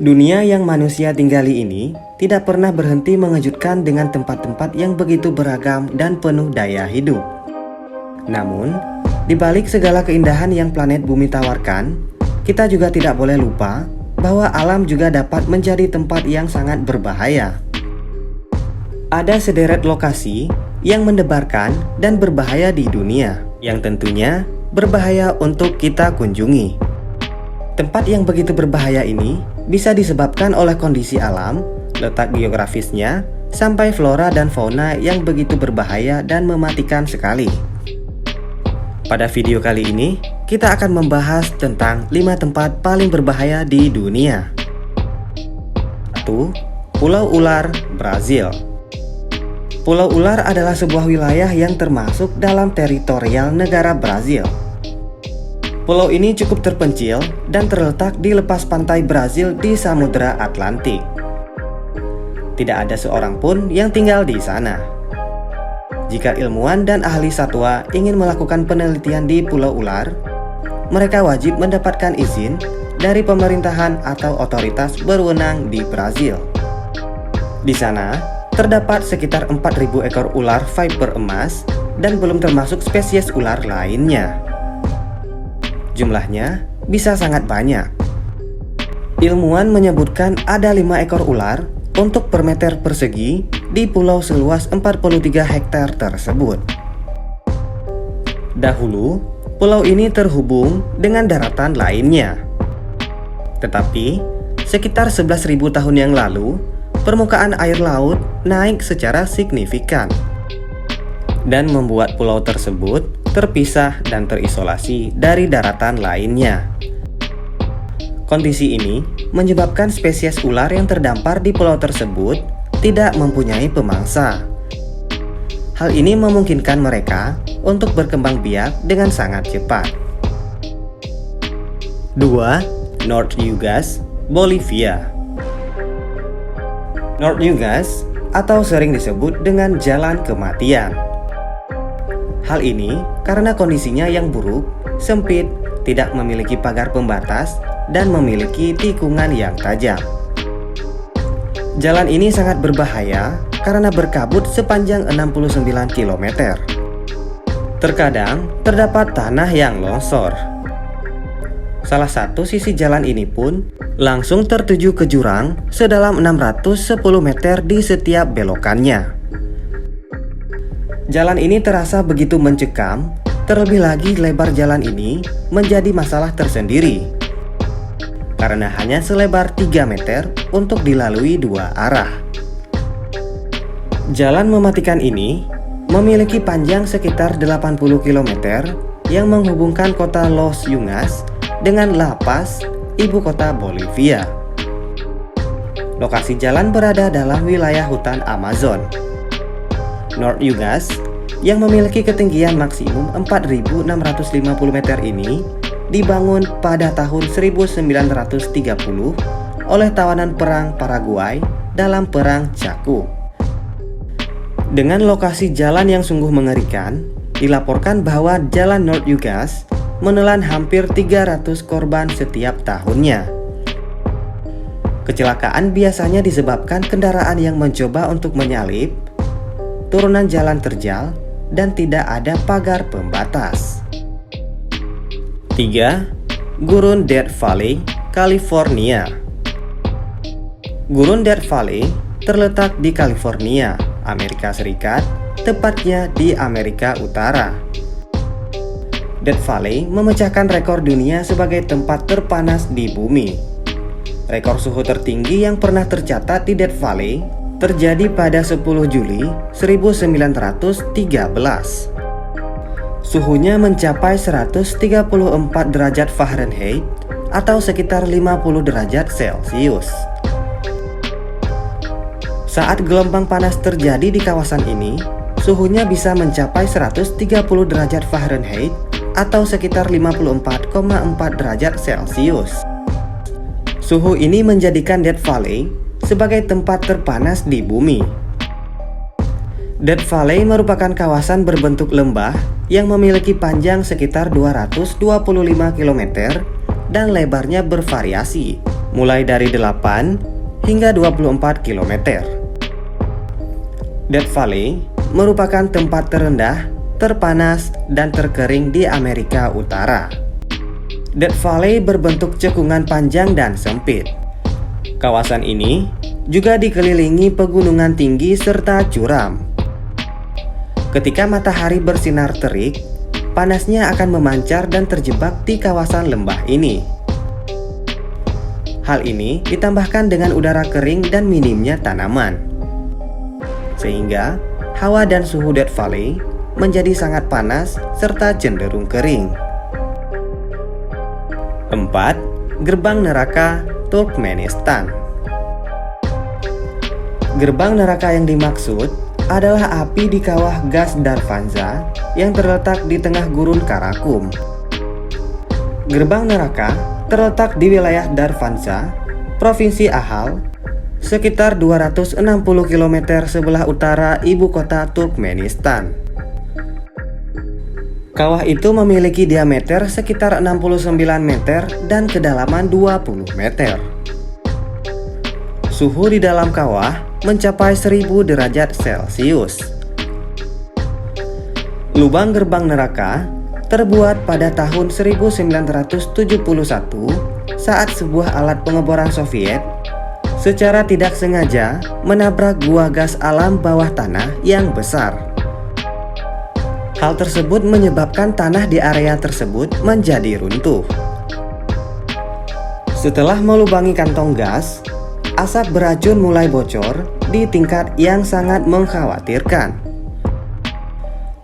Dunia yang manusia tinggali ini tidak pernah berhenti mengejutkan dengan tempat-tempat yang begitu beragam dan penuh daya hidup. Namun, di balik segala keindahan yang planet bumi tawarkan, kita juga tidak boleh lupa bahwa alam juga dapat menjadi tempat yang sangat berbahaya. Ada sederet lokasi yang mendebarkan dan berbahaya di dunia, yang tentunya berbahaya untuk kita kunjungi. Tempat yang begitu berbahaya ini bisa disebabkan oleh kondisi alam, letak geografisnya, sampai flora dan fauna yang begitu berbahaya dan mematikan sekali. Pada video kali ini, kita akan membahas tentang 5 tempat paling berbahaya di dunia. 1. Pulau Ular, Brazil. Pulau Ular adalah sebuah wilayah yang termasuk dalam teritorial negara Brazil. Pulau ini cukup terpencil dan terletak di lepas pantai Brazil di Samudra Atlantik. Tidak ada seorang pun yang tinggal di sana. Jika ilmuwan dan ahli satwa ingin melakukan penelitian di Pulau Ular, mereka wajib mendapatkan izin dari pemerintahan atau otoritas berwenang di Brazil. Di sana, terdapat sekitar 4.000 ekor ular viper emas dan belum termasuk spesies ular lainnya. Jumlahnya bisa sangat banyak. Ilmuwan menyebutkan ada 5 ekor ular untuk per meter persegi di pulau seluas 43 hektar tersebut. Dahulu, pulau ini terhubung dengan daratan lainnya. Tetapi, sekitar 11.000 tahun yang lalu, permukaan air laut naik secara signifikan dan membuat pulau tersebut terpisah dan terisolasi dari daratan lainnya. Kondisi ini menyebabkan spesies ular yang terdampar di pulau tersebut tidak mempunyai pemangsa. Hal ini memungkinkan mereka untuk berkembang biak dengan sangat cepat. 2. North Ugas, Bolivia. North Ugas atau sering disebut dengan Jalan Kematian. Hal ini karena kondisinya yang buruk, sempit, tidak memiliki pagar pembatas, dan memiliki tikungan yang tajam. Jalan ini sangat berbahaya karena berkabut sepanjang 69 km. Terkadang terdapat tanah yang longsor. Salah satu sisi jalan ini pun langsung tertuju ke jurang sedalam 610 meter di setiap belokannya. Jalan ini terasa begitu mencekam, terlebih lagi lebar jalan ini menjadi masalah tersendiri karena hanya selebar 3 meter untuk dilalui 2 arah. Jalan mematikan ini memiliki panjang sekitar 80 km yang menghubungkan kota Los Yungas dengan La Paz, ibu kota Bolivia. Lokasi jalan berada dalam wilayah hutan Amazon. North Ugas yang memiliki ketinggian maksimum 4.650 meter ini dibangun pada tahun 1930 oleh tawanan perang Paraguay dalam Perang Chaco. Dengan lokasi jalan yang sungguh mengerikan, dilaporkan bahwa jalan North Ugas menelan hampir 300 korban setiap tahunnya. Kecelakaan biasanya disebabkan kendaraan yang mencoba untuk menyalip, turunan jalan terjal, dan tidak ada pagar pembatas. 3. Gurun Death Valley, California. Gurun Death Valley terletak di California, Amerika Serikat, tepatnya di Amerika Utara. Death Valley memecahkan rekor dunia sebagai tempat terpanas di bumi. Rekor suhu tertinggi yang pernah tercatat di Death Valley terjadi pada 10 Juli 1913. Suhunya mencapai 134 derajat Fahrenheit atau sekitar 50 derajat Celcius. Saat gelombang panas terjadi di kawasan ini, suhunya bisa mencapai 130 derajat Fahrenheit atau sekitar 54,4 derajat Celcius. Suhu ini menjadikan Death Valley sebagai tempat terpanas di bumi. Death Valley merupakan kawasan berbentuk lembah yang memiliki panjang sekitar 225 km dan lebarnya bervariasi mulai dari 8 hingga 24 km. Death Valley merupakan tempat terendah, terpanas, dan terkering di Amerika Utara. Death Valley berbentuk cekungan panjang dan sempit. Kawasan ini juga dikelilingi pegunungan tinggi serta curam. Ketika matahari bersinar terik, panasnya akan memancar dan terjebak di kawasan lembah ini. Hal ini ditambahkan dengan udara kering dan minimnya tanaman, sehingga hawa dan suhu Death Valley menjadi sangat panas serta cenderung kering. 4. Gerbang neraka Turkmenistan. Gerbang neraka yang dimaksud adalah api di kawah gas Darvanza yang terletak di tengah gurun Karakum. Gerbang neraka terletak di wilayah Darvanza, Provinsi Ahal, sekitar 260 km sebelah utara ibu kota Turkmenistan. Kawah itu memiliki diameter sekitar 69 meter dan kedalaman 20 meter. Suhu di dalam kawah mencapai 1000 derajat Celcius. Lubang gerbang neraka terbuat pada tahun 1971 saat sebuah alat pengeboran Soviet secara tidak sengaja menabrak gua gas alam bawah tanah yang besar. Hal tersebut menyebabkan tanah di area tersebut menjadi runtuh. Setelah melubangi kantong gas, asap beracun mulai bocor di tingkat yang sangat mengkhawatirkan.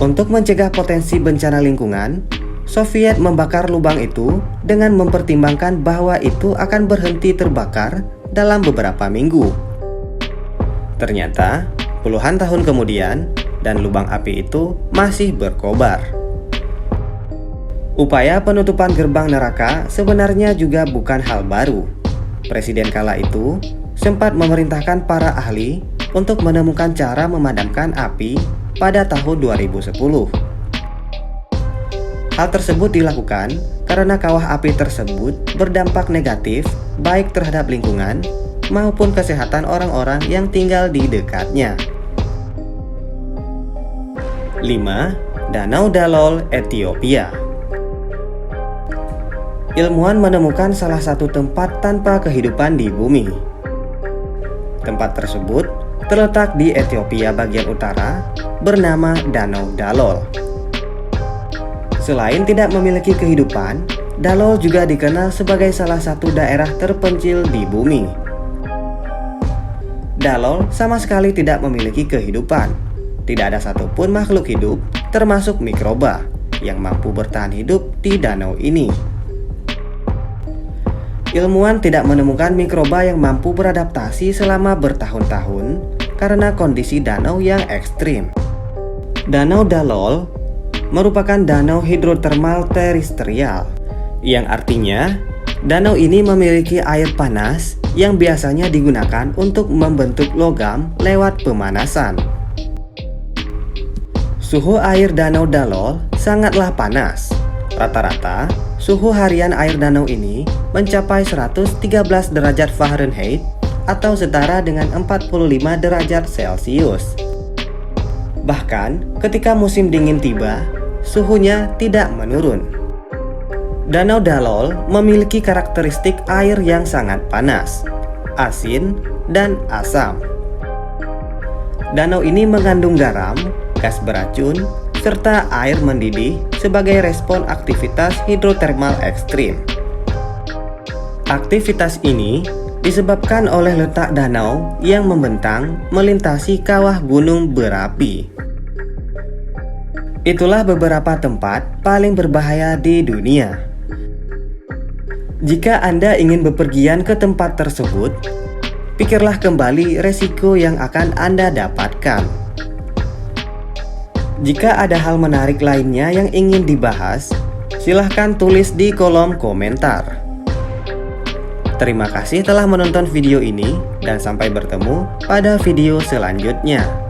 Untuk mencegah potensi bencana lingkungan, Soviet membakar lubang itu dengan mempertimbangkan bahwa itu akan berhenti terbakar dalam beberapa minggu. Ternyata, puluhan tahun kemudian, dan lubang api itu masih berkobar. Upaya penutupan gerbang neraka sebenarnya juga bukan hal baru. Presiden kala itu sempat memerintahkan para ahli untuk menemukan cara memadamkan api pada tahun 2010. Hal tersebut dilakukan karena kawah api tersebut berdampak negatif baik terhadap lingkungan maupun kesehatan orang-orang yang tinggal di dekatnya. 5. Danau Dalol, Ethiopia. Ilmuwan menemukan salah satu tempat tanpa kehidupan di bumi. Tempat tersebut terletak di Ethiopia bagian utara, bernama Danau Dalol. Selain tidak memiliki kehidupan, Dalol juga dikenal sebagai salah satu daerah terpencil di bumi. Dalol sama sekali tidak memiliki kehidupan. Tidak ada satupun makhluk hidup, termasuk mikroba, yang mampu bertahan hidup di danau ini. Ilmuwan tidak menemukan mikroba yang mampu beradaptasi selama bertahun-tahun karena kondisi danau yang ekstrim. Danau Dalol merupakan danau hidrotermal terestrial, yang artinya danau ini memiliki air panas yang biasanya digunakan untuk membentuk logam lewat pemanasan. Suhu air Danau Dalol sangatlah panas. Rata-rata, suhu harian air danau ini mencapai 113 derajat Fahrenheit atau setara dengan 45 derajat Celcius. Bahkan, ketika musim dingin tiba, suhunya tidak menurun. Danau Dalol memiliki karakteristik air yang sangat panas, asin, dan asam. Danau ini mengandung garam, gas beracun, serta air mendidih sebagai respon aktivitas hidrotermal ekstrim. Aktivitas ini disebabkan oleh letak danau yang membentang melintasi kawah gunung berapi. Itulah beberapa tempat paling berbahaya di dunia. Jika Anda ingin bepergian ke tempat tersebut, pikirlah kembali resiko yang akan Anda dapatkan. Jika ada hal menarik lainnya yang ingin dibahas, silahkan tulis di kolom komentar. Terima kasih telah menonton video ini dan sampai bertemu pada video selanjutnya.